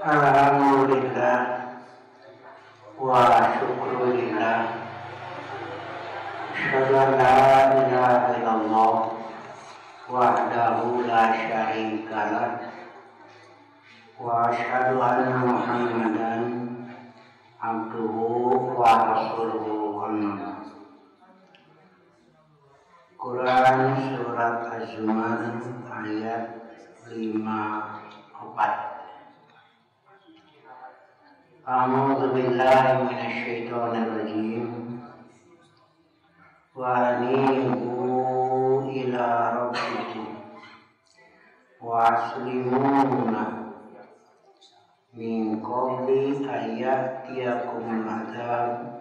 Alhamdulillah wa syukurillah. Asyhadu an la ilaha illallah wahdahu la syarika lah wa asyhadu anna Muhammadan abduhu wa rasuluhu. Quran surat Az-Zumar ayat 54. A'udzu billahi minasyaitonir rajim. Wa anibu ila rabbikum wa aslimuna min qabli ayyatiyakum adzab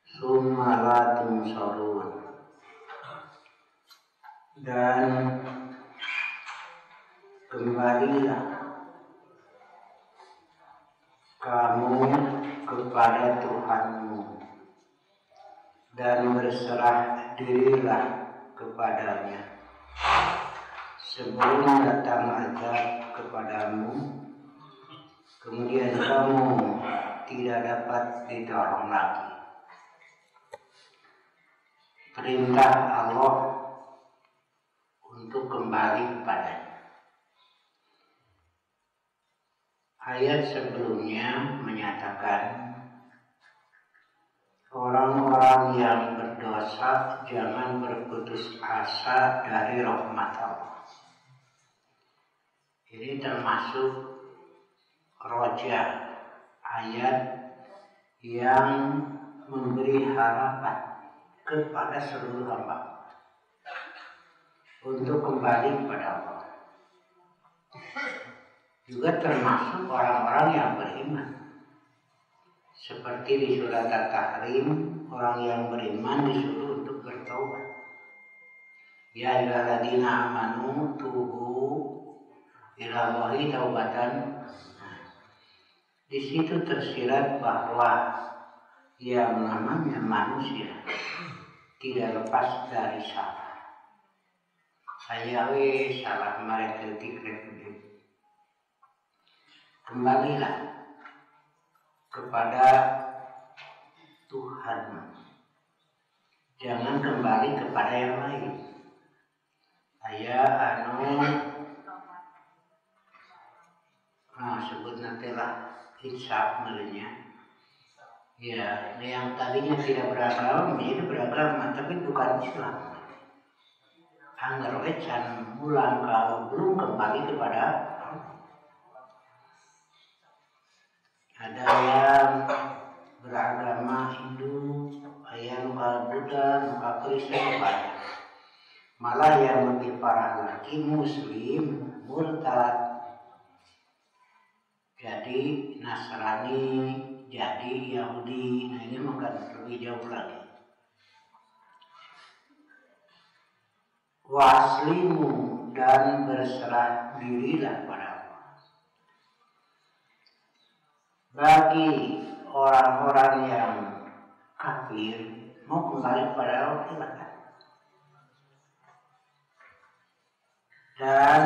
summa la tunsarun. Dan kembalilah kamu kepada Tuhanmu dan berserah dirilah kepadanya sebelum datang azab kepadamu, kemudian kamu tidak dapat ditolong lagi. Perintah Allah untuk kembali kepadanya. Ayat sebelumnya menyatakan orang-orang yang berdosa jangan berputus asa dari rahmat Allah. Ini termasuk roja, ayat yang memberi harapan kepada seluruh hamba untuk kembali kepada Allah. Juga termasuk orang-orang yang beriman. Seperti di surat At-Tahrim, orang yang beriman disuruh untuk bertaubat. Ya ayyuhalladzina amanu tubu ilallahi taubatan. Di situ tersirat bahwa yang namanya manusia tidak lepas dari salah. Ayawe salah mereka dikretik. Kembalilah kepada Tuhan. Jangan kembali kepada yang lain. Sebut nantilah insaf melenya. Ya, yang tadinya tidak beragama menjadi beragama, tapi bukan Islam. Anggar wecan mulang kalau belum kembali kepada ada yang beragama Hindu, yang Buddha, muka Kristen banyak. Malah yang lebih parah lagi Muslim, murtad, jadi Nasrani, jadi Yahudi. Nah ini makan lebih jauh lagi. Waslimu dan berserah dirilah pada Allah. Bagi orang-orang yang kafir mau kembali kepada Allah, silakan. Dan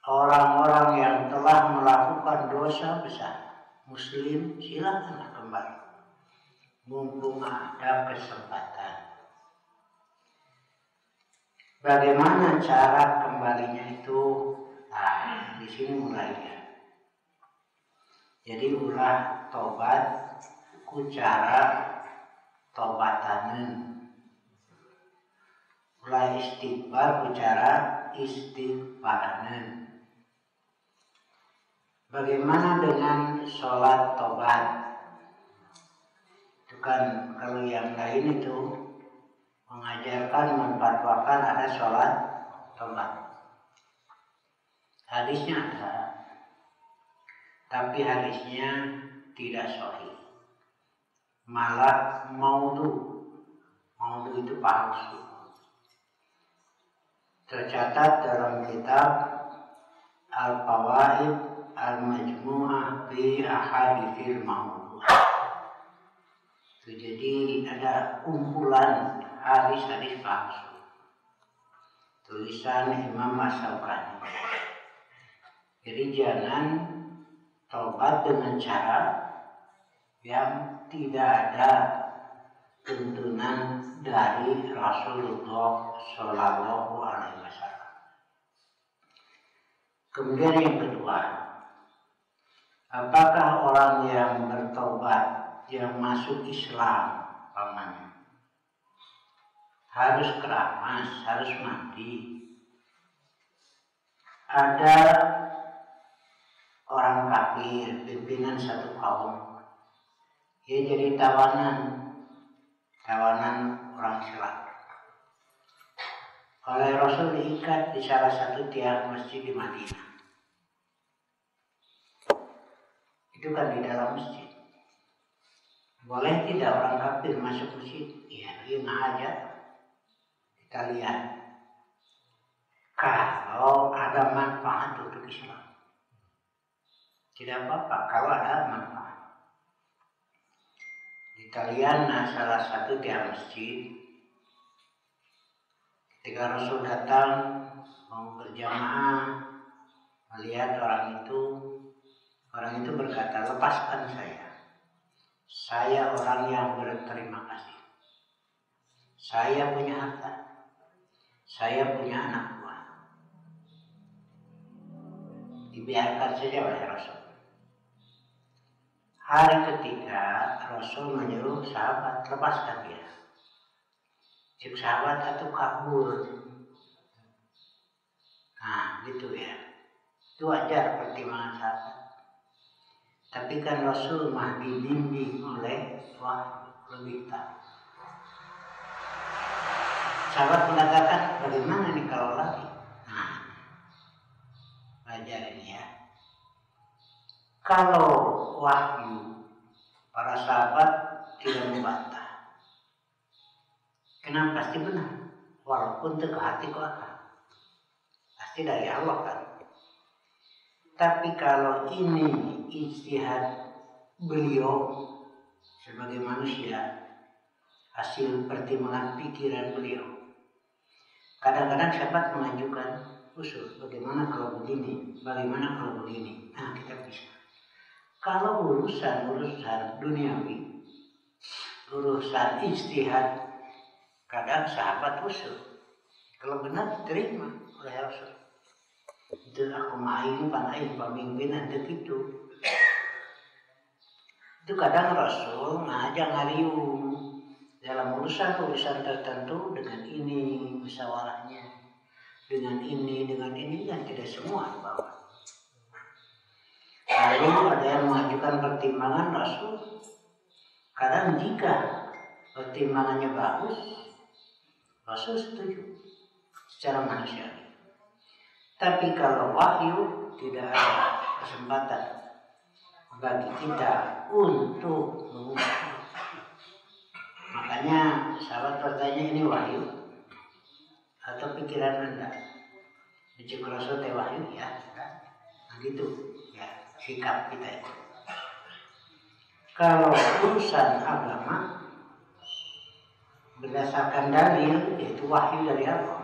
orang-orang yang telah melakukan dosa besar, Muslim, silakan kembali. Mumpung ada kesempatan. Bagaimana cara kembalinya itu? Nah, di sini mulainya. Jadi ulah tobat ku cara tobatanen. Ulah istighfar ku cara istighfaranen. Bagaimana dengan sholat tobat? Itu kan kalau yang lain itu mengajarkan, memfatwakan ada sholat tobat. Hadisnya ada, tapi hadisnya tidak sahih. Malah maudhu itu palsu. Tercatat dalam kitab Al-Fawaid Al-Majmu'ah fi Ahaditsil Maudhu. Jadi ada kumpulan hadis-hadis palsu. Tulisan Imam As-Syaukani. Jadi jangan taubat dengan cara yang tidak ada tuntunan dari Rasulullah Shallallahu Alaihi Wasallam. Kemudian yang kedua, apakah orang yang bertobat yang masuk Islam pamannya harus keramas, harus mati? Ada orang kafir, pimpinan satu kaum, dia jadi tawanan orang Islam. Oleh Rasul diikat di salah satu tiang masjid di Madinah. Itu kan di dalam masjid. Boleh tidak orang kafir masuk masjid? Ya, lima aja. Kita lihat. Kalau ada manfaat untuk Islam, tidak apa-apa kalau ada manfaat. Di Italian, salah satu tiang masjid, ketika Rasul datang mau berjamaah melihat orang itu berkata, lepaskan saya orang yang berterima kasih, saya punya harta, saya punya anak buah. Dibiarkan saja oleh Rasul. Hari ketiga Rasul menyuruh sahabat, lepaskan dia. Cik sahabat itu kabur. Nah gitu ya. Itu wajar pertimbangan sahabat. Tapi kan Rasul mah dibimbing oleh lebih tahu. Sahabat mengatakan, bagaimana nih kalau lari? Belajar ini ya. Kalau wahyu, para sahabat tidak membantah. Kenapa? Pasti benar. Walaupun teka hati ku akal. Pasti dari Allah kan. Tapi kalau ini ijtihad beliau sebagai manusia, hasil pertimbangan pikiran beliau. Kadang-kadang sahabat mengajukan usul, bagaimana kalau begini, bagaimana kalau begini. Nah kita bisa. Kalau urusan duniawi, urusan ijtihad, kadang sahabat usul. Kalau benar diterima oleh Rasul. Itu aku main pemimpin begitu. Itu kadang Rasul ngajak ngaliung dalam urusan tertentu dengan ini musyawarahnya. Dengan ini yang tidak semua dibawa. Lalu ada yang mengajukan pertimbangan Rasul. Kadang jika pertimbangannya bagus, Rasul setuju secara manusiawi. Tapi kalau wahyu tidak ada kesempatan bagi kita untuk mengubah. Makanya sahabat bertanya, ini wahyu atau pikiran Anda? Bicik Rasul teh wahyu ya. Nah gitu ya sikap kita itu. Kalau urusan agama berdasarkan dalil, yaitu wahyu dari Allah,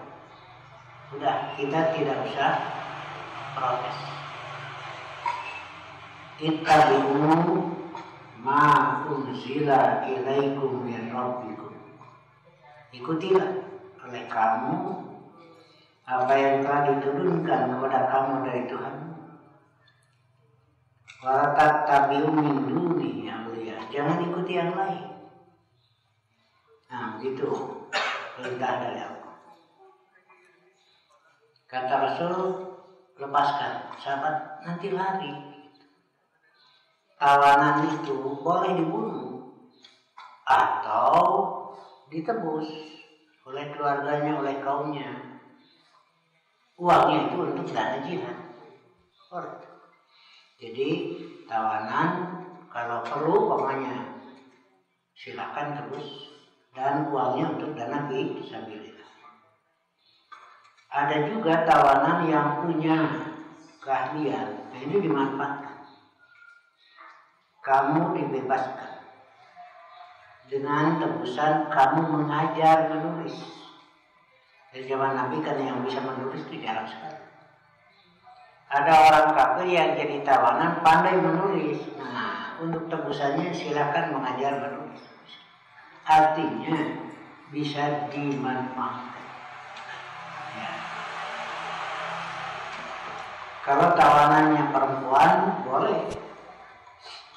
udah kita tidak usah protes. Ittabi'u ma unzila ilaikum min rabbikum. Ikutilah oleh kamu apa yang telah diturunkan kepada kamu dari Tuhan. Wa tattabi'u min duni awliya. Jangan ikuti yang lain. Nah, begitu perintah dari Allah. Kata Rasul, lepaskan sahabat, nanti lari. Tawanan itu boleh dibunuh atau ditebus oleh keluarganya, oleh kaumnya. Uangnya itu untuk dana jihad. Jadi tawanan kalau perlu pokoknya silakan tebus, dan uangnya untuk dana fisabilillah. Ada juga tawanan yang punya keahlian, nah ini dimanfaatkan. Kamu dibebaskan dengan tebusan kamu mengajar menulis. Dari zaman Nabi kan yang bisa menulis itu jarang sekali. Ada orang kafir yang jadi tawanan pandai menulis. Nah, untuk tebusannya silakan mengajar menulis. Artinya bisa dimanfaatkan. Ya. Kalau tawanannya perempuan boleh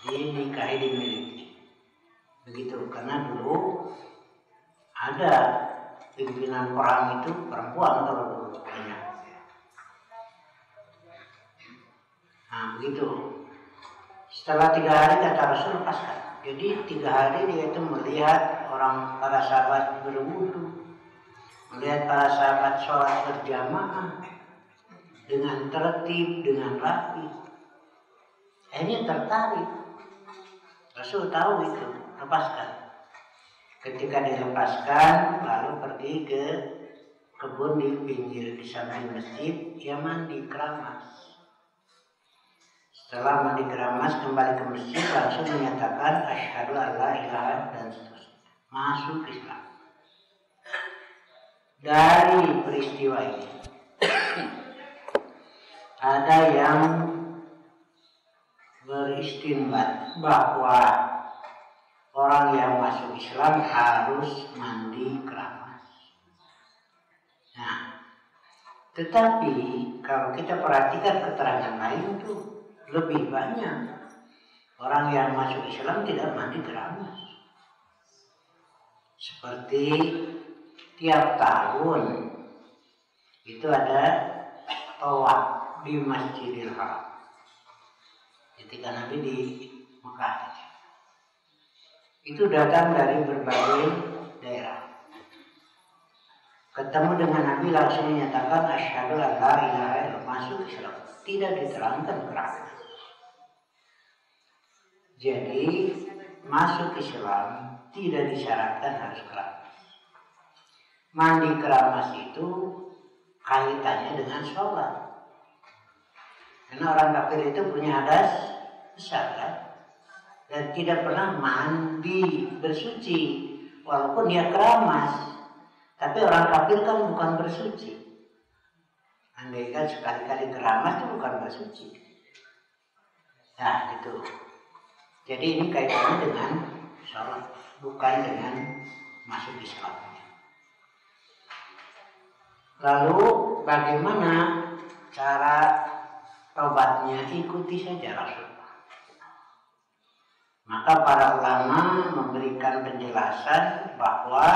dinikahi, dimiliki. Begitu, karena dulu ada pimpinan perang itu perempuan kalau dulu banyak. Nah begitu. Setelah 3 hari kata Rasul lepaskan. Jadi 3 hari dia itu melihat para sahabat berwudu, melihat para sahabat sholat berjamaah dengan tertib, dengan rapi. Akhirnya tertarik. Rasul tahu itu, lepaskan. Ketika dilepaskan, lalu pergi ke kebun di pinggir di samping masjid, dia mandi keramas. Setelah mandi keramas kembali ke masjid, langsung menyatakan asyhadu alla ilaha dan seterusnya. Masuk Islam. Dari peristiwa ini ada yang beristinbat bahwa orang yang masuk Islam harus mandi keramas. Nah, tetapi kalau kita perhatikan keterangan lain tuh lebih banyak orang yang masuk Islam tidak mandi keramas. Seperti tiap tahun itu ada tawaf di Masjidil Haram. Ketika Nabi di Mekah, itu datang dari berbagai daerah. Ketemu dengan Nabi langsung menyatakan asyhadu alla ilaha illallah, masuk Islam. Tidak diterangkan keramas. Jadi masuk Islam tidak disyaratkan harus keramas. Mandi keramas itu kaitannya dengan sholat. Karena orang kafir itu punya hadas besar kan? Dan tidak pernah mandi bersuci walaupun dia keramas. Tapi orang kafir kan bukan bersuci. Andai kan sekali-kali keramas itu bukan bersuci. Nah itu. Jadi ini kaitannya dengan sholat, bukan dengan masuk Islam. Lalu bagaimana cara tobatnya? Ikuti saja Rasul. Maka para ulama memberikan penjelasan bahwa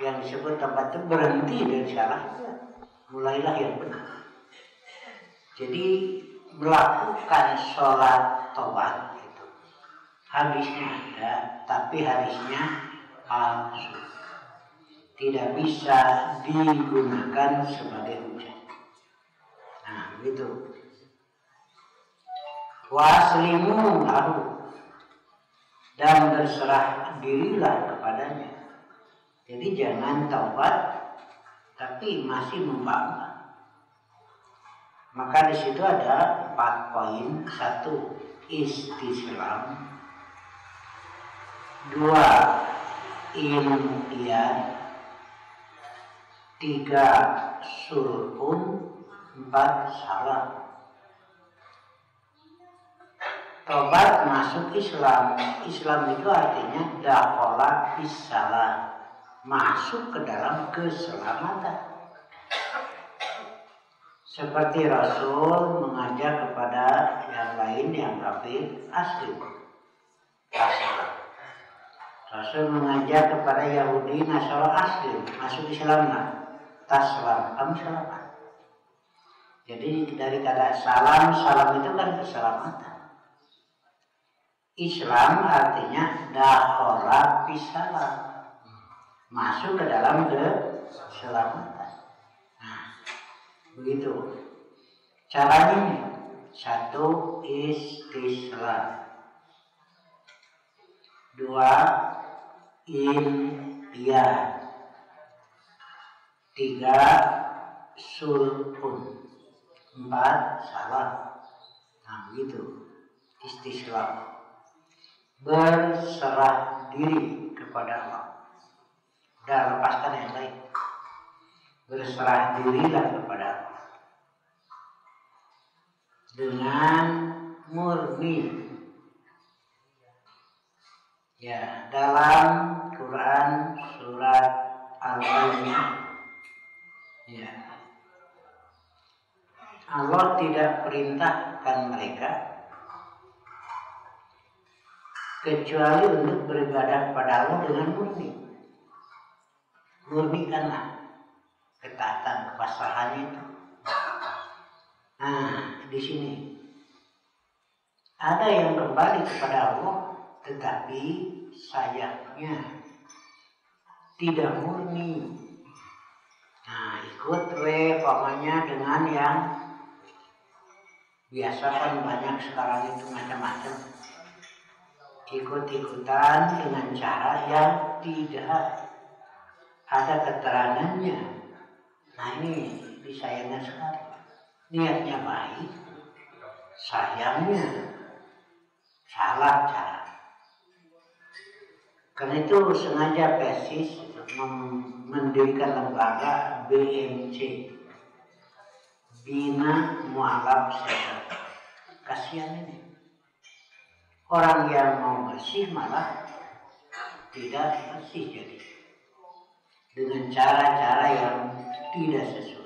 yang disebut tobat itu berhenti dari salah, mulailah yang benar. Jadi melakukan sholat tobat itu hadisnya ada, tapi hadisnya palsu, tidak bisa digunakan sebagai hujah. Nah begitu. Waslimu lahu, dan berserah dirilah kepadanya. Jadi jangan taubat tapi masih membangga. Maka di situ ada 4 poin. 1. Istislam. 2. Inqiyad. 3. Sulhun. 4. Salam. Tobat masuk Islam. Islam itu artinya dakhala fissalam, masuk ke dalam keselamatan. Seperti Rasul mengajak kepada yang lain yang kafir, aslim, taslam. Rasul mengajak kepada Yahudi, Nasara, aslim, masuk Islamlah, taslam, kamu selamat. Jadi dari kata salam, salam itu kan keselamatan. Islam artinya dakhala fissalam, masuk ke dalam keselamatan. Nah, begitu. Caranya ini. 1. Istislam. 2. Inqiyad. 3. Sulhun. 4. Salam. Nah, begitu. Istislam. Berserah diri kepada Allah. Dan lepaskan yang lain. Berserah dirilah kepada Allah. dengan murni. Ya, dalam Quran surat Al-Baqarah, ya, Allah tidak perintahkan mereka kecuali untuk beribadah kepada Allah dengan murni. Murnikanlah ketaatan kepasrahannya itu. Nah, di sini ada yang kembali kepada Allah, tetapi sayangnya tidak murni. Nah, ikut pamannya dengan yang biasa kan banyak sekarang itu macam-macam. Ikut-ikutan dengan cara yang tidak ada keterangannya. Nah, ini disayangkan sekali. Niatnya baik, sayangnya salah cara. Karena itu sengaja Persis mendirikan lembaga BMC, Bina Mualaf Center. Kasihan ini. Orang yang mau bersih malah tidak bersih jadi. Dengan cara-cara yang tidak sesuai.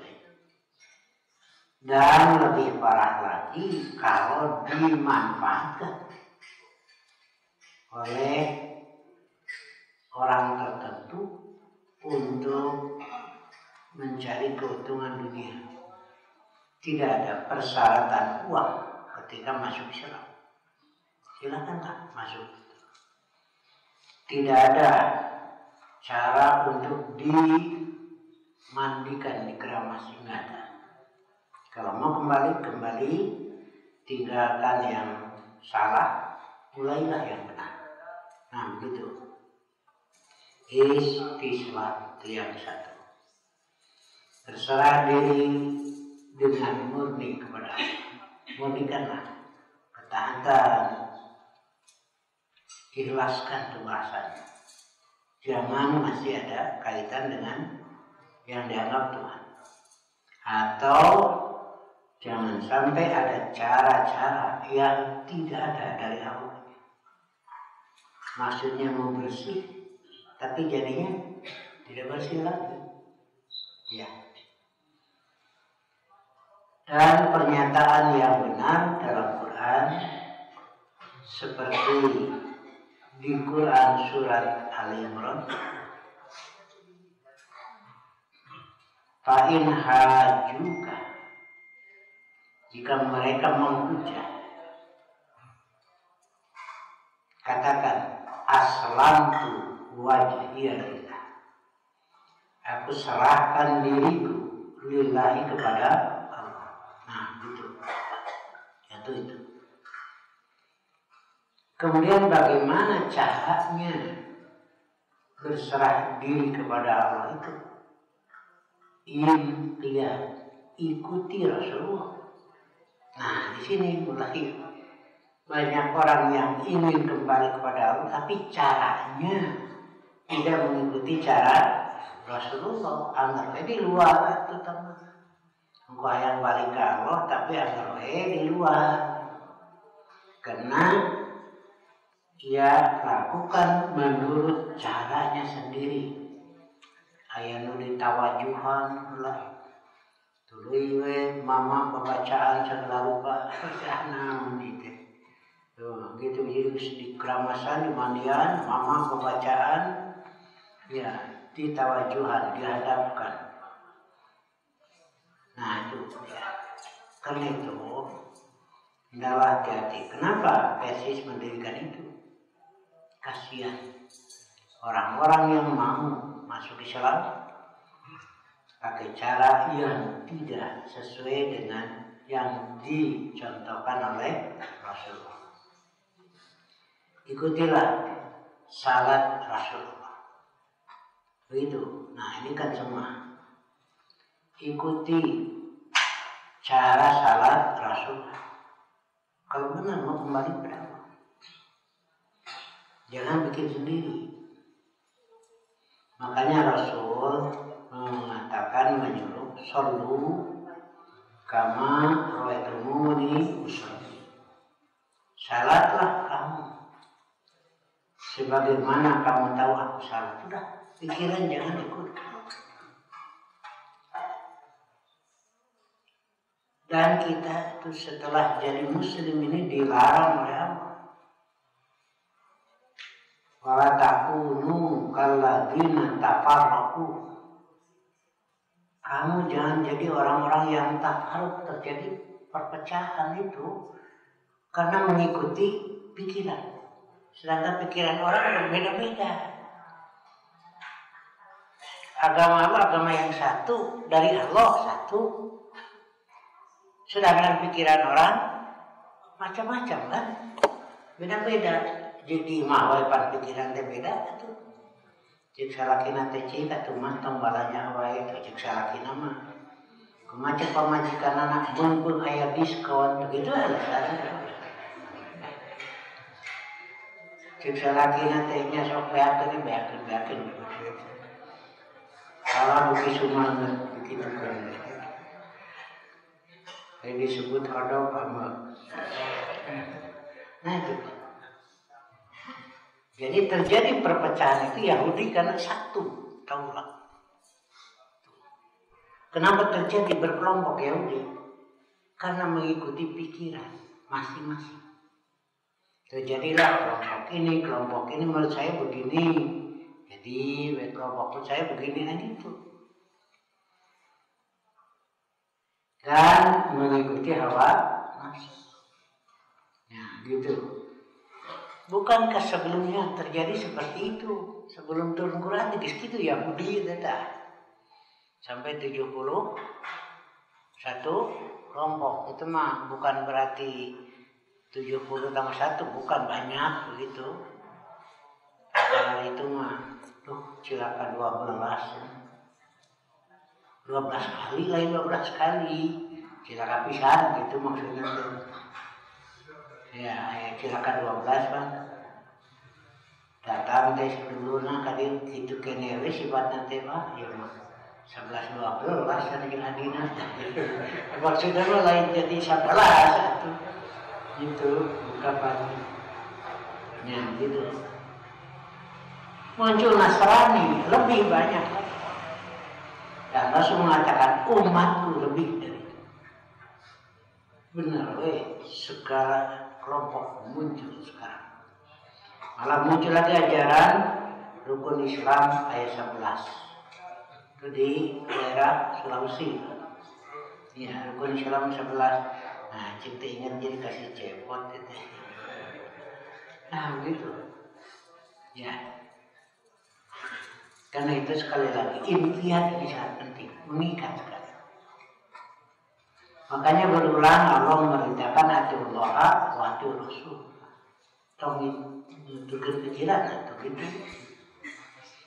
Dan lebih parah lagi kalau dimanfaatkan oleh orang tertentu untuk mencari keuntungan dunia. Tidak ada persyaratan uang ketika masuk Islam. Silakanlah masuk. Tidak ada cara untuk dimandikan di keramas, nggak ada. Kalau mau kembali, tinggalkan yang salah, mulailah yang benar. Nah, begitu. Istislam itu yang satu. Berserah diri dengan murni kepada Allah. Murnikanlah ketaatan, ikhlaskan tugasannya. Jangan masih ada kaitan dengan yang dianggap Tuhan. Atau jangan sampai ada cara-cara yang tidak ada dari Allah. Maksudnya mau bersih, tapi jadinya tidak bersih lagi. Ya. Dan pernyataan yang benar dalam Quran seperti di Quran surat Al-Imran, Fa'in hajuka, jika mereka menghujat, katakan aslamtu wajhiya lillah, aku serahkan diriku lillahi kepada Allah. Nah, itu. Kemudian bagaimana caranya berserah diri kepada Allah itu? Ikuti Rasulullah. Nah, di sini mulai banyak orang yang ingin kembali kepada Allah, tapi caranya tidak mengikuti cara Rasulullah. Anggapnya di luar itu teman. Engkau yang balik ke Allah, tapi anggapnya di luar. Karena ia lakukan menurut caranya sendiri. Aya nu ditawajuhan lah. Tuluy we mama pembacaan segala rupa naon gitu. Tuh, gitu jadi di keramasan, di mandian, mama pembacaan ya ditawajuhan, dihadapkan. Nah, itu ya. Karena itu hendaklah hati-hati. Kenapa Persis mendirikan itu? Kasihan orang-orang yang mau masuk Islam pakai cara yang tidak sesuai dengan yang dicontohkan oleh Rasulullah. Ikutilah salat Rasulullah. Begitu. Nah, ini kan semua. Ikuti cara salat Rasulullah. Kalau benar mau kembali kepada Allah, jangan bikin sendiri. Makanya Rasul mengatakan, menyuruh shollu Kama ra'aitumuni usolli. Salatlah kamu sebagaimana kamu tahu aku salat. Sudah, pikiran jangan ikut. Dan kita itu setelah jadi muslim ini dilarang oleh Allah. Wala takunu kalladzina tafarraqu. Kamu jangan jadi orang-orang yang tafarruq, terjadi perpecahan itu karena mengikuti pikiran. Sedangkan pikiran orang berbeda-beda. Agama Allah agama yang satu, dari Allah satu. Sedangkan pikiran orang macam-macam kan, beda-beda. Jadi mahwaipan pikiran teh beda itu. Cek salakina teh cik atuh mah tong balanya wae cek salakina mah. Kumaha pamajikan anak beung aya diskon begitu alasan. Cek salakina teh nya sok beakeun. Kalau bukti sumanget begitu kan. Ini disebut hodok amal. Nah itu. Jadi terjadi perpecahan itu Yahudi karena satu Taurat. Kenapa terjadi berkelompok Yahudi? Karena mengikuti pikiran masing-masing. Terjadilah kelompok ini menurut saya begini. Jadi kelompok saya begini dan itu. Dan mengikuti hawa nafsu. Nah, gitu. Bukankah sebelumnya terjadi seperti itu? Sebelum turun Quran dikis gitu Yahudi data. Sampai 71 kelompok. Itu mah bukan berarti 70 tambah 1, bukan banyak begitu. Kalau itu mah cilaka 12 kali lain 12 kali cilaka pisan gitu maksudnya tuh. Ya cilaka 12 kan datang teh sedulurna kadi kitu keneh we sifatna teh mah ya mah 11 12 anu adina maksudnya mah lain jadi 11 atuh gitu ungkapan nya gitu. Muncul Nasrani lebih banyak. Dan Rasul mengatakan umatku lebih dari itu. Benar, segala kelompok muncul sekarang. Malah muncul lagi ajaran rukun Islam ayat 11. Itu di daerah Sulawesi. Ya, rukun Islam 11. Nah, cinta ingat jadi kasih cepot itu. Nah, begitu. Ya. Karena itu sekali lagi imtihan ini sangat penting, mengikat sekali. Makanya berulang Allah memerintahkan atiullah wa atiur rasul. Tongin tukar pikiran atau gitu.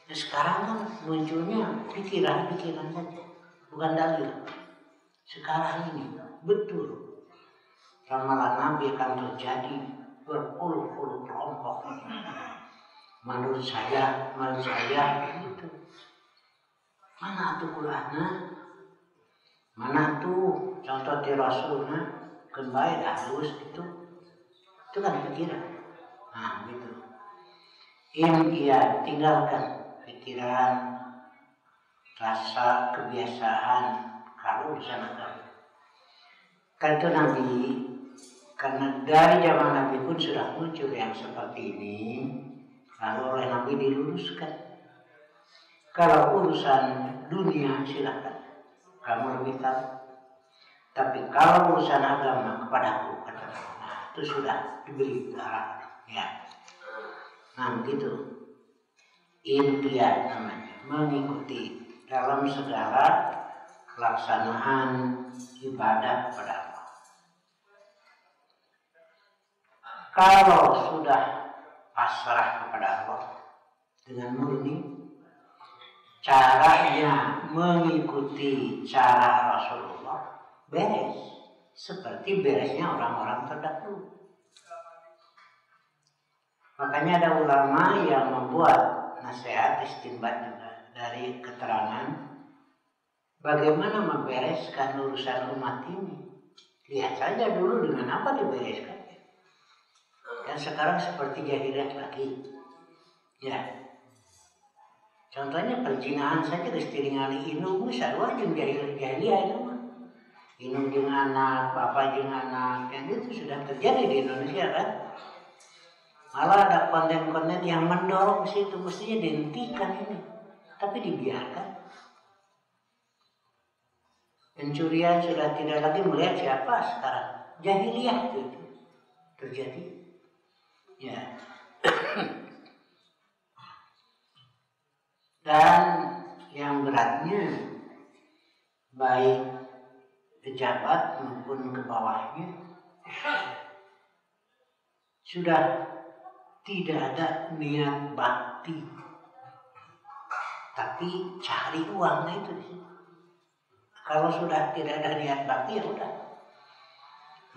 Nah, sekarang kan munculnya pikiran saja, bukan dalil. Sekarang ini betul ramalan Nabi akan terjadi berpuluh-puluh kelompok. Menurut saya itu mana tuh Qur'annya, mana tuh contoh di Rasulnya kembali halus itu kan pikiran. Nah gitu. Ia tinggalkan pikiran, rasa, kebiasaan kalau di sana kan itu Nabi, karena dari zaman Nabi pun sudah muncul yang seperti ini. Lalu oleh Nabi diluruskan. Kalau urusan dunia silakan, kamu lebih tahu. Tapi kalau urusan agama kepadaku, nah, itu sudah diberi arahan. Ya. Nah begitu. Imtihan namanya, mengikuti dalam segala pelaksanaan ibadah kepada Allah. Kalau sudah pasrah kepada Allah dengan murni, caranya mengikuti cara Rasulullah beres seperti beresnya orang-orang terdahulu. Makanya ada ulama yang membuat nasihat istinbat juga dari keterangan bagaimana membereskan urusan umat ini. Lihat saja dulu dengan apa dibereskan. Dan sekarang seperti jahiliyah lagi. Ya. Contohnya perzinahan saja kestiringali inung sarua jeung jahiliyah itu mah. Inung jeung anak, bapak jeung anak, yang itu sudah terjadi di Indonesia kan. Malah ada konten-konten yang mendorong ke situ, mestinya dihentikan ini. Tapi dibiarkan. Pencurian sudah tidak lagi melihat siapa sekarang. Jahiliyah itu terjadi. Ya. Dan yang beratnya baik pejabat maupun ke bawahnya sudah tidak ada niat bakti, tapi cari uangnya itu di situ. Kalau sudah tidak ada niat bakti ya udah.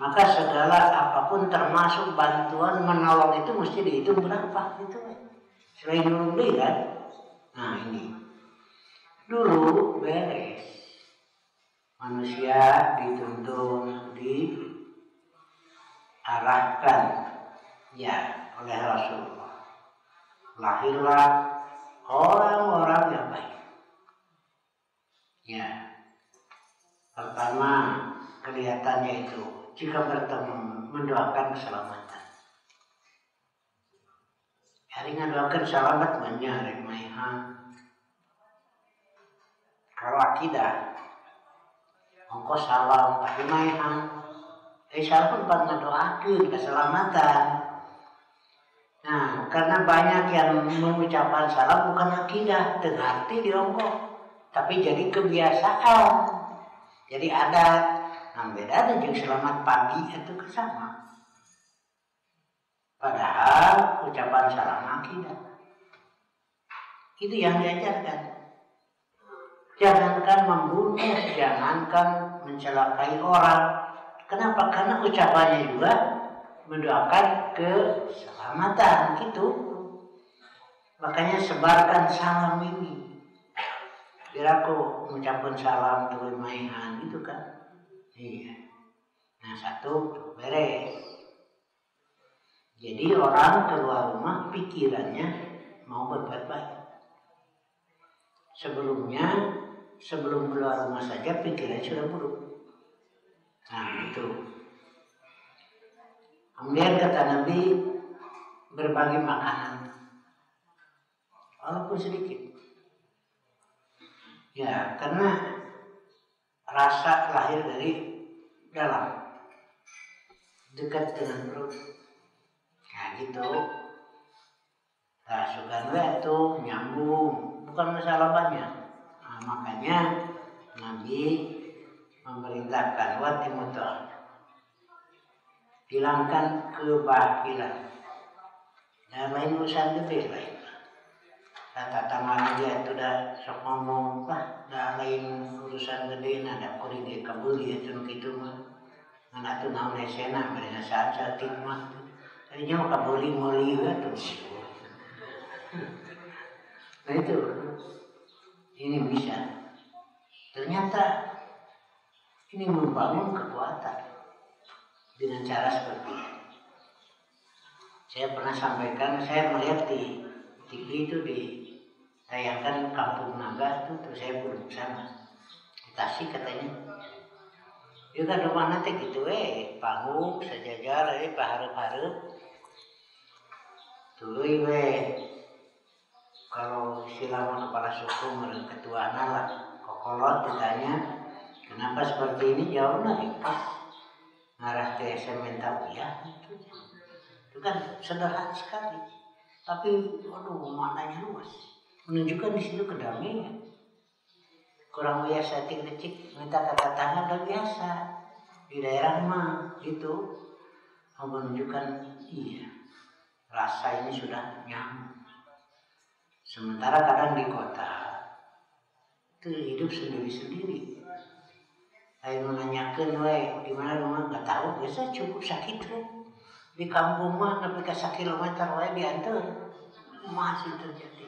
Maka segala apapun termasuk bantuan menolong itu mesti dihitung berapa gitu. Selain dulu beli kan. Nah ini dulu beres. Manusia dituntun, diarahkan ya oleh Rasulullah. Lahirlah orang-orang yang baik. Ya, pertama kelihatannya itu jika bertemu mendoakan keselamatan. Hari ngadoakeun selamat menyarik maihan. Kalau akidah, ongkos salam tapi maihan. Salam pun ngadoakeun keselamatan. Nah, karena banyak yang mengucapkan salam bukan akidah, terarti di ongkos, tapi jadi kebiasaan, jadi adat. Nah, beda dengan selamat pagi itu kesama. Padahal ucapan salam akidah itu yang diajarkan. Jangankan membunuh, jangankan mencelakai orang. Kenapa? Karena ucapannya juga mendoakan keselamatan gitu. Makanya sebarkan salam ini. Biar aku mengucapkan salam tuh maihan gitu kan. Iya. Nah satu beres. Jadi orang keluar rumah pikirannya mau berbuat baik. Sebelum keluar rumah saja pikirannya sudah buruk. Nah itu. Kemudian kata Nabi berbagi makanan, walaupun sedikit. Ya karena rasa lahir dari dalam, dekat dengan perut. Nah gitu. Nah sugan itu nyambung, bukan masalah banyak. Nah, makanya Nabi memerintahkan watimutul, hilangkan kebakilan. Dan lain urusan gede lain. Kata tangan dia itu dah sok ngomong lah, dah lain urusan gede, nada kuring dia kabuli itu gitu mah. Anak tu naon esena mereka saat mah. Tadinya mau kabuli moli tuh. Nah itu, ini bisa. Ternyata ini membangun kekuatan dengan cara seperti ini. Saya pernah sampaikan, saya melihat di TV itu ditayangkan Kampung Naga itu, terus saya pun sana di Tasik katanya. Dia kan rumah nanti gitu panggung sejajar paharep-harep. Tuluy kalau silaman kepala suku meren ketuaan lah kokolot ditanya kenapa seperti ini, jawabnya pas ngarah ke semental ya itu kan sederhana sekali, tapi aduh maknanya luas, menunjukkan di situ kedamaian. Kurang biasa tik-tik minta kata tangan udah biasa di daerah mah gitu, menunjukkan iya rasa ini sudah nyaman. Sementara kadang di kota itu hidup sendiri-sendiri. Saya menanyakan, di mana rumah nggak tahu, biasa cukup sakit di kampung mah, tapi ke 1 kilometer diantar masih terjadi.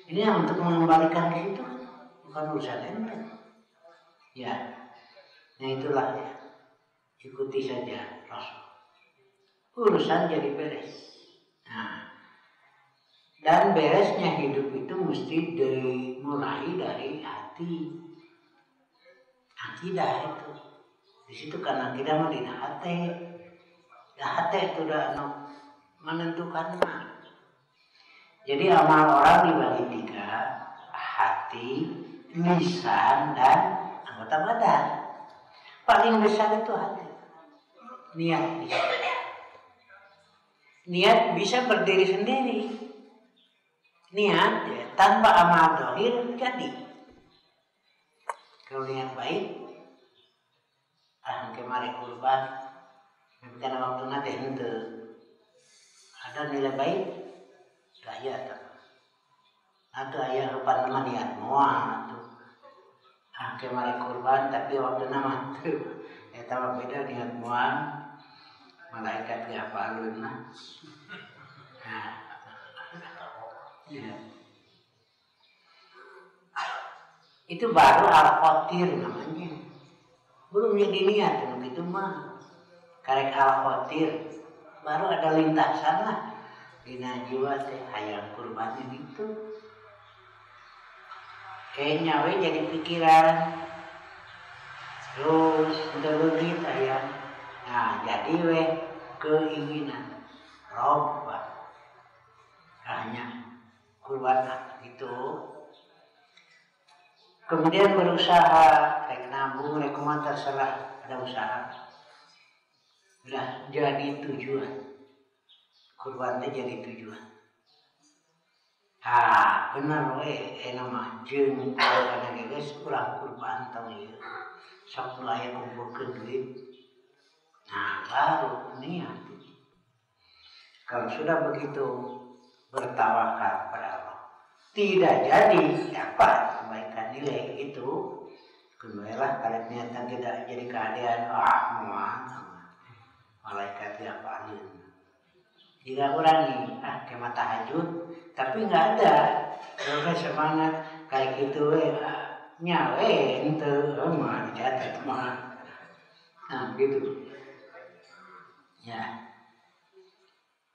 Ini yang untuk mengembalikan ke situ bukan urusan ente. Ya, nah itulah ya. Ikuti saja Rasul. Urusan jadi beres. Nah, dan beresnya hidup itu mesti dimulai dari hati. Akidah itu. Di situ kan akidah mah dina hati. Dah hati itu udah menentukan mah. Jadi amal orang dibagi 3, hati, lisan, dan anggota badan. Paling besar itu hati. Niat bisa. Niat bisa berdiri sendiri. Niat ya, tanpa amal dohir jadi. Kalau niat baik, kemari kurban, karena waktu nanti itu ada nilai baik, gaya tak. Atau ayah rupa nama niat moal atau kemari kurban tapi waktu nama tu, tahu beda niat moal, malaikat gak palun lah. Ya. Itu baru al-khotir namanya. Belum jadi niat begitu mah. Karek al-khotir baru ada lintasan lah. Dina jiwa teh hayang kurbannya gitu. Kayaknya we jadi pikiran. Terus ndelugit hayang. Nah, jadi we keinginan robah. Hanya kurban gitu. Kemudian berusaha, rek nabung, rek kumat terserah, ada usaha. Udah jadi tujuan. Kurbannya jadi tujuan. Benar we, nama jeung kana geus urang kurban tong ieu. Sok nu aya kumpulkeun duit. Nah, baru niat. Kalau sudah begitu bertawakal pada Allah. Tidak jadi apa kebaikan nilai itu. Kemudianlah kalian niatan tidak jadi keadaan muat malaikat tidak paling. Jika orang nih kema tahajud tapi nggak ada kalau semangat kayak gitu nyawe ente mah dicatat mah. Nah gitu ya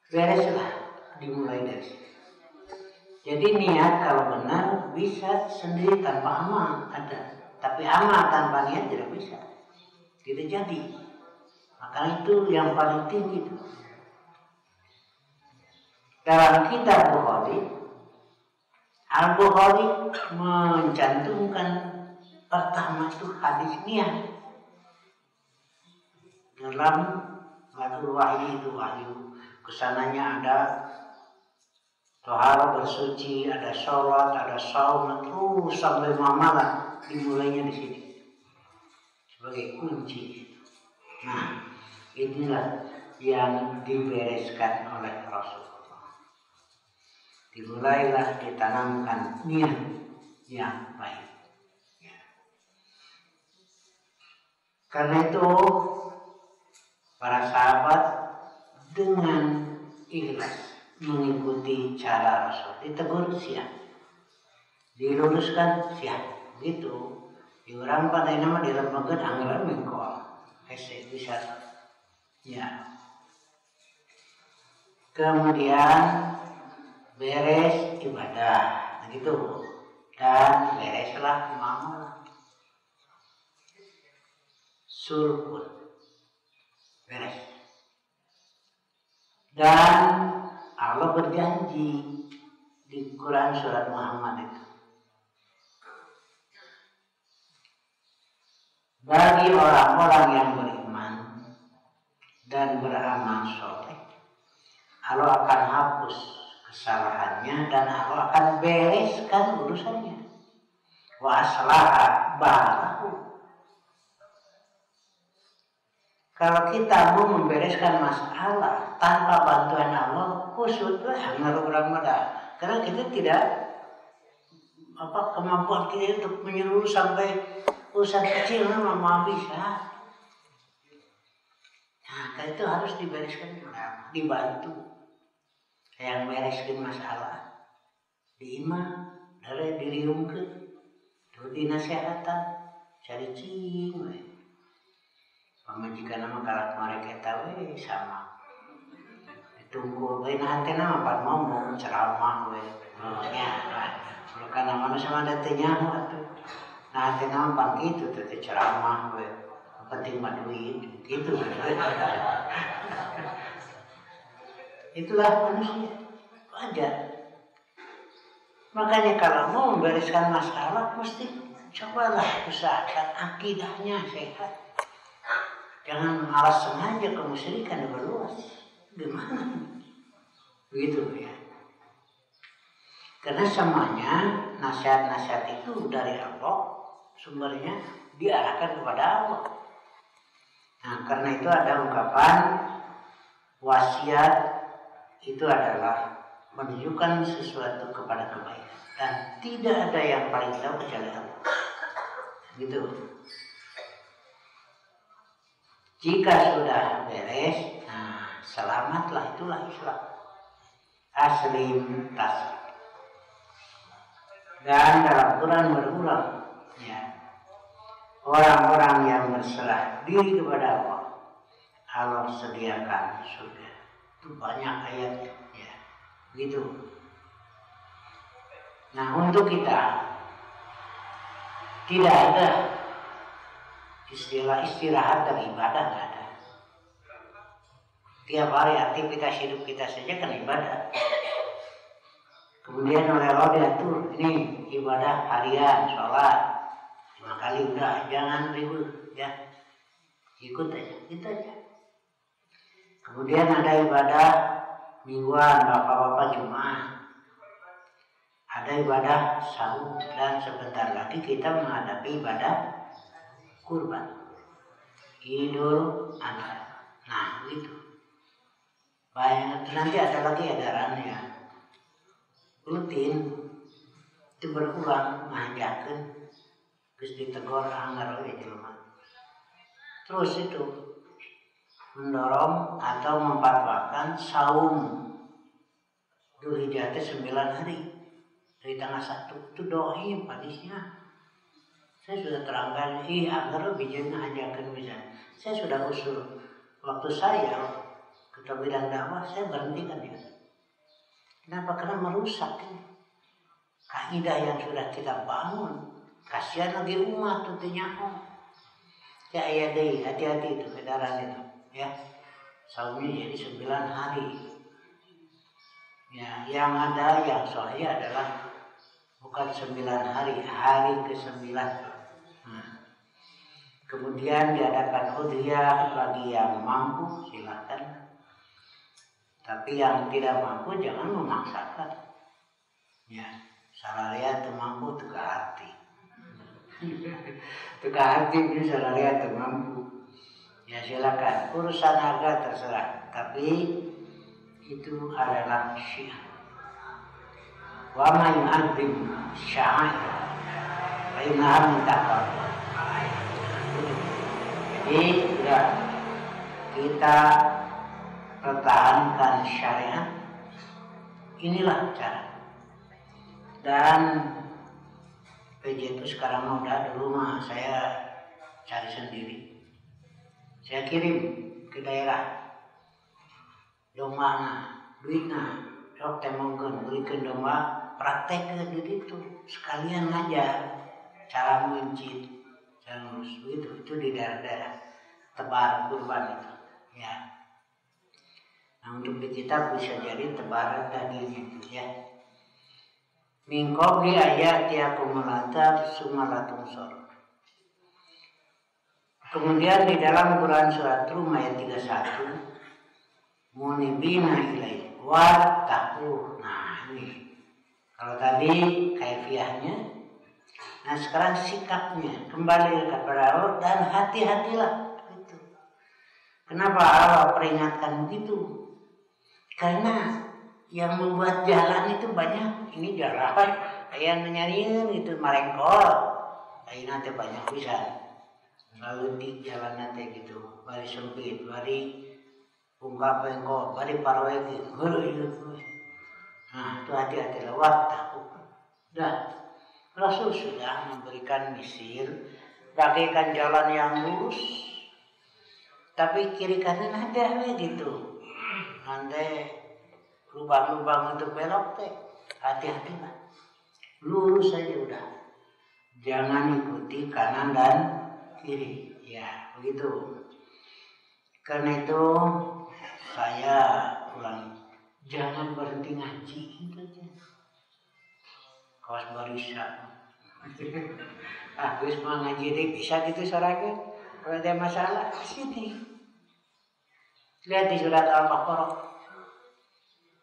bereslah dimulai dari situ. Jadi niat kalau benar bisa sendiri tanpa amal ada, tapi amal tanpa niat tidak bisa, tidak jadi. Maka itu yang paling tinggi itu. Dalam kitab Bukhari, Al-Bukhari mencantumkan pertama itu hadis niat. Dalam Matul Wahyu itu wahyu kesananya ada tohara bersuci, ada sholat, ada saum, terus sampai malam dimulainya di sini sebagai kunci. Nah, inilah yang dibereskan oleh Rasulullah. Dimulailah ditanamkan niat yang baik. Ya. Karena itu para sahabat dengan ikhlas mengikuti cara Rasul, ditegur siap, diluruskan siap, gitu. Diorang pada nama dilemakan anggaran mengkol, bisa, ya. Kemudian beres ibadah, begitu, dan bereslah muamalah, sulhun, beres, dan Allah berjanji di Quran surat Muhammad itu. Bagi orang-orang yang beriman dan beramal soleh, Allah akan hapus kesalahannya dan Allah akan bereskan urusannya. Wa aslaha balahu. Kalau kita mau membereskan masalah tanpa bantuan Allah, kusut lah ngaruh orang muda. Karena kita tidak kemampuan kita untuk menyeluruh sampai urusan kecil memang bisa. Nah, itu harus dibereskan, dibantu. Yang bereskan masalah, diimah, dari diriungkeun, dinasehatan cari cing we. Pamajikan nama kalak mereka tahu sama ditunggu we nah teh nama pan ngomong ceramah we nya kalau kana mana sama datenya atuh nah teh nama pan kitu teh ceramah we penting mah duit gitu. Itulah manusia wajar. Makanya kalau mau membereskan masalah mesti cobalah usahakan akidahnya sehat. Jangan malas sengaja kemusyrikan berluas. Gimana? Begitu ya. Karena semuanya nasihat-nasihat itu dari Allah sumbernya diarahkan kepada Allah. Nah karena itu ada ungkapan wasiat itu adalah menunjukkan sesuatu kepada kebaikan dan tidak ada yang paling tahu kecuali Allah. Gitu. Jika sudah beres, nah selamatlah itulah Islam. Aslim taslim. Dan dalam Quran berulang, ya, orang-orang yang berserah diri kepada Allah, Allah sediakan surga. Itu banyak ayatnya, ya, gitu. Nah untuk kita tidak ada istilah istirahat dan ibadah, nggak ada. Tiap hari aktivitas hidup kita saja kan ibadah. Kemudian oleh Allah diatur, ini ibadah harian, sholat 5 kali udah, jangan ribut, ya, ikut aja, gitu aja. Kemudian ada ibadah mingguan, bapak-bapak Jumat, ada ibadah sahur, dan sebentar lagi kita menghadapi ibadah kurban, Idul Adha. Nah, gitu. Banyak nanti ada lagi edarannya. Rutin itu berulang ngajakeun geus ditegor anggar we jelema. Terus itu mendorong atau memfatwakan saum Dzulhijjah 9 hari dari tanggal 1 itu dohim hadisnya. Saya sudah terangkan anggar bijeun ngajakeun bisa. Saya sudah usul waktu saya ketua bidang dakwah saya berhentikan dia. Kenapa? Karena merusak kaidah yang sudah kita bangun. Kasihan lagi umat tuh nyaho. Ya iya deh, hati-hati itu edaran itu, ya. Saumnya jadi 9 hari. Ya, yang ada yang sahih adalah bukan 9 hari, hari ke-9. Nah, kemudian diadakan udhiyah bagi yang mampu silakan. Tapi yang tidak mampu jangan memaksakan. Ya, salaria teu mampu teu hati. Teu hati itu salaria teu mampu. Ya silakan, urusan harga terserah. Tapi itu adalah syiar. Wa ma yu'adzim sya'air fa innaha min taqwa. Jadi sudah kita pertahankan syariat, inilah cara. Dan PJ itu sekarang udah, dulu mah saya cari sendiri, saya kirim ke daerah domana duitna sok temongkeun beurekeun domba praktek ke ditu sekalian ngajar cara mencit cara ngurus begitu. Itu di daerah-daerah tebar kurban itu, ya. Nah untuk di kita bisa jadi tebaran daging itu, ya. Min qabli ayatiyakumul azab tsumma la tunsarun. Kemudian di dalam Quran surat Rum ayat 31, munibina ilaihi wattaqu. Nah ini kalau tadi kaifiahnya, nah sekarang sikapnya kembali kepada Allah dan hati-hatilah. Gitu. Kenapa Allah peringatkan begitu? Karena yang membuat jalan itu banyak. Ini jalan yang nyariin itu marengkol. Ayeuna teh banyak pisan. Lalu di jalan nanti gitu, bari sempit, bari ungkap bengkol, bari parwege, heureuy. Nah, itu hati-hati lewat takut. Dah. Rasul sudah memberikan misir bagaikan jalan yang lurus, tapi kiri kanan ada gitu. Nanti lubang-lubang untuk belok teh, hati-hatilah. Lurus saja udah. Jangan ikuti kanan dan kiri. Ya, begitu. Karena itu saya ulangi, jangan berhenti ngaji itu aja. Kawas barisa. Wis mau ngaji deh bisa gitu sorangan. Kalau ada masalah ke sini. Lihat di surat Al-Baqarah.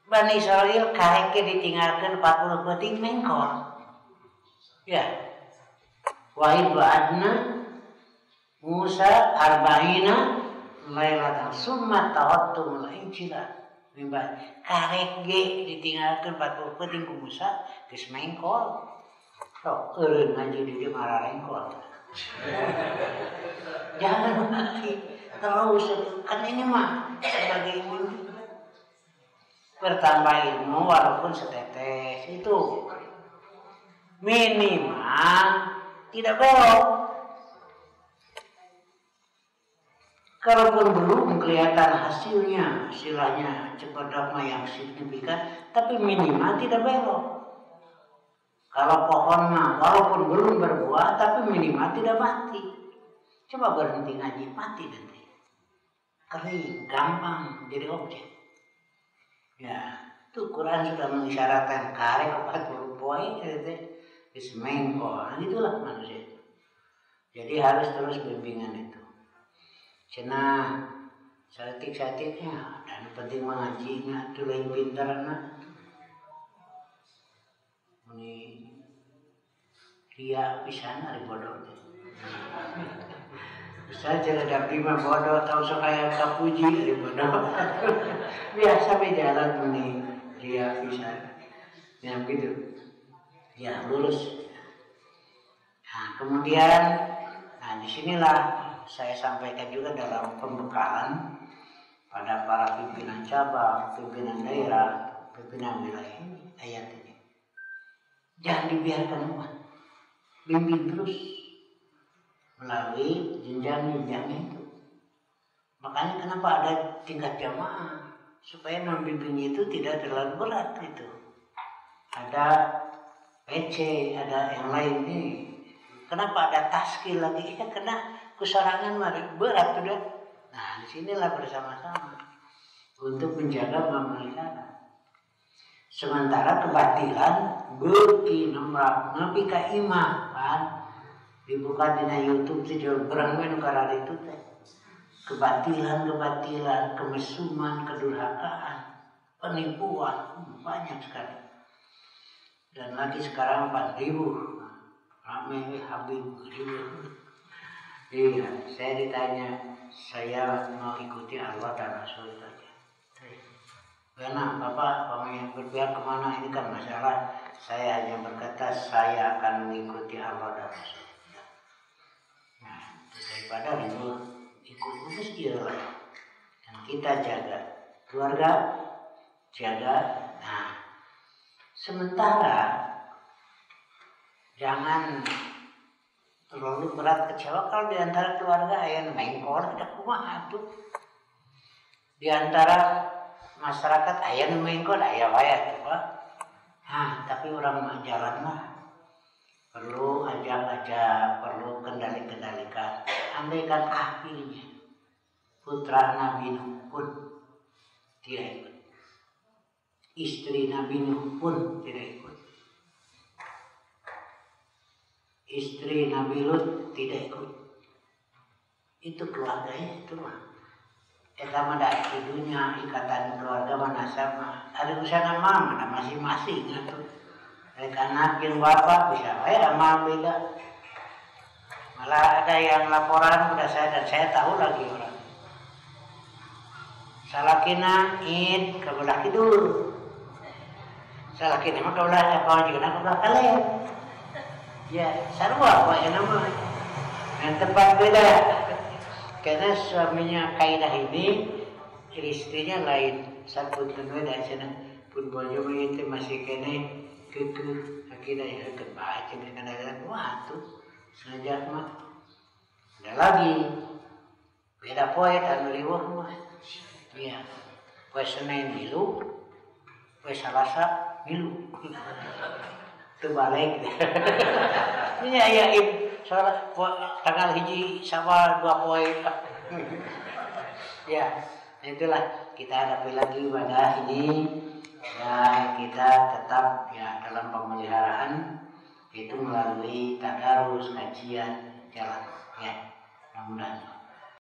Bani Israil kareke ditinggalkan 40 peting mengkol. Ya. Wa ibadna Musa arba'ina lailatan summa tawatumul injila. Mimba karek ge ditinggalkan 40 peting ku Musa geus mengkol. Sok eureun ngaji di dieu mararengkol. Jangan lagi terus kan ini mah sebagai ilmu bertambah ilmu walaupun setetes itu minimal tidak belok. Kalaupun belum kelihatan hasilnya, istilahnya cepat yang signifikan, tapi minimal tidak belok. Kalau pohon mah walaupun belum berbuah, tapi minimal tidak mati. Coba berhenti ngaji, mati nanti. Kering, gampang jadi objek. Ya, itu Quran sudah mengisyaratkan karek 40 poin, ismengko. Itulah manusia. Jadi harus terus bimbingan itu. Cina satik-satiknya dan penting mengajinya itu lain pintar anak. Ini dia pisan ari bodoh. Bisa jalan dapet mah bodoh tahu sekaya kapuji ari bodoh. Biasa berjalan ini dia pisan. Ya begitu. Ya lurus. Nah, kemudian disinilah saya sampaikan juga dalam pembekalan pada para pimpinan cabang, pimpinan daerah, pimpinan wilayah ini, ayat ini. Jangan dibiarkan umat, bimbing terus melalui jenjang-jenjang itu. Makanya kenapa ada tingkat jamaah, supaya membimbing itu tidak terlalu berat itu. Ada PC, ada yang lain nih. Kenapa ada taskil lagi? Ya kena kusarangan berat sudah. Nah disinilah bersama-sama untuk menjaga memelihara. Sementara kebatilan beuki nomrak nepi ka imah kan dibuka dina YouTube sejauh berang we nu karare itu teh. Kebatilan, kemesuman, kedurhakaan, penipuan banyak sekali. Dan lagi sekarang 4.000 rame habis ribu. Iya, saya ditanya, saya mau ikuti Allah dan Rasul saja. Karena Bapak yang berpihak kemana ini kan masalah. Saya hanya berkata saya akan mengikuti Allah dan Rasul. Nah, daripada ribut ikut khusus dia lah. Dan kita jaga keluarga, jaga. Nah, sementara jangan terlalu berat kecewa kalau di antara keluarga ayah mengkor tidak kumaha tuh. Di antara masyarakat ayah mengkor ayah wayah tuh Pak. Nah, tapi orang jalan mah perlu ajak-ajak, perlu kendalikan. Andaikan akhirnya putra Nabi Nuh pun tidak ikut, istri Nabi Nuh pun tidak ikut, istri Nabi Lut tidak ikut. Itu keluarganya itu mah. Eta mah da idunya ikatan keluarga mana sama. Ada usaha mama masing-masing atuh. Mereka anak jeung bapak bisa wae amal beda. Malah ada yang laporan pada saya dan saya tahu lagi orang. Salakina id ka belah kidul. Salakina mah ka belah apa juga ka belah kalen. Ya, sarua apa ya nama? Yang tempat beda. Karena suaminya kaidah ini, istrinya lain. Sabut kedua dan sana pun bojo itu masih kene kekeh akhirnya ya kebaca dengan wah tuh sengaja mah ada lagi beda poe anu riweuh mah iya poe Senin milu poe Salasa milu teu balik nya ya salah tanggal hiji sama 2 poe ya itulah kita hadapi lagi pada ini ya kita tetap ya dalam pemeliharaan itu melalui tadarus kajian jalan ya mudah-mudahan